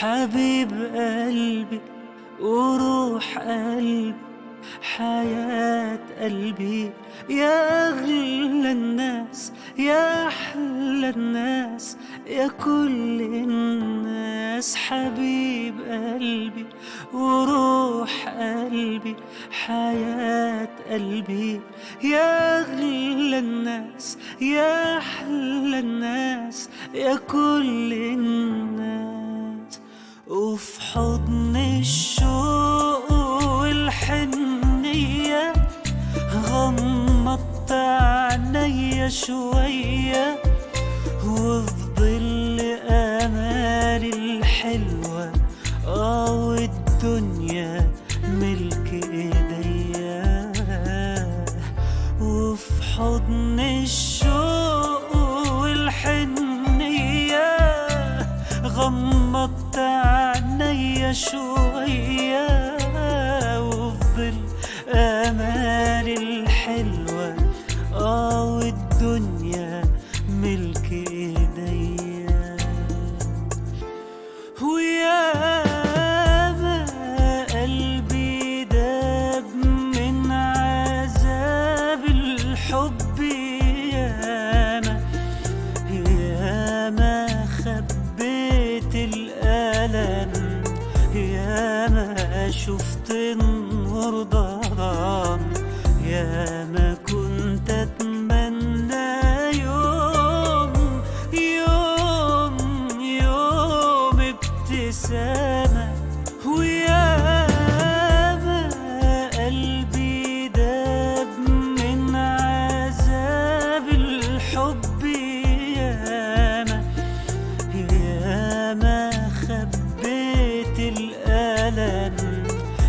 حبيب قلبي وروح قلبي، حياة قلبي، يا أغلى الناس، يا أحلى الناس، يا كل الناس. حبيب قلبي وروح قلبي، حياة قلبي، يا أغلى الناس، يا أحلى الناس، يا كل الناس. وفي حضن الشوق والحنية غمضت عينيا شوية، وفي ظل آمالي الحلوة والدنيا ملك ايديا. وفي حضن الشوق والحنية غمضت عينيا شوية، وفي ظل آمالي الحلوة والدنيا ملك ايديا. وياما قلبي داب من عذاب الحب، ياما خبيت الألم، ياما شفت النور ضلام، ياما كنت أتمنى يوم يوم يوم ابتسامة. وياما قلبي داب من عذاب الحب، ياما خبيت الألم،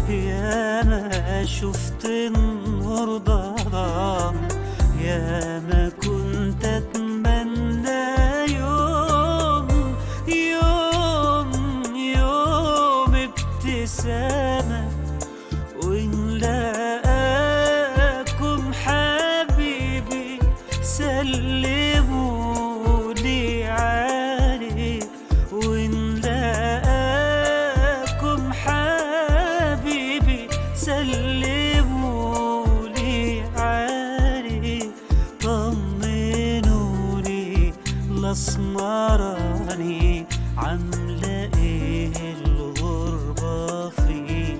ياما شفت النور ضلام، ياما كنت أتمنى يوم يوم يوم ابتسامة. وإن لاقاكم حبيبي سلموا لي عليه، وإن لاقاكم حبيبي سلموا لي عليه. طمنوني الأسمراني عاملة ايه الغربة فيه،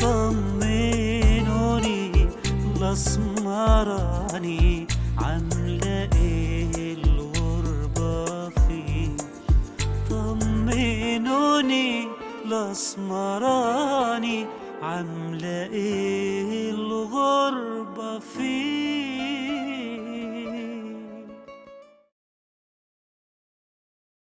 طمنوني الأسمراني عاملة ايه الغربة فيه، طمنوني الأسمراني عاملة ايه الغربة فيه.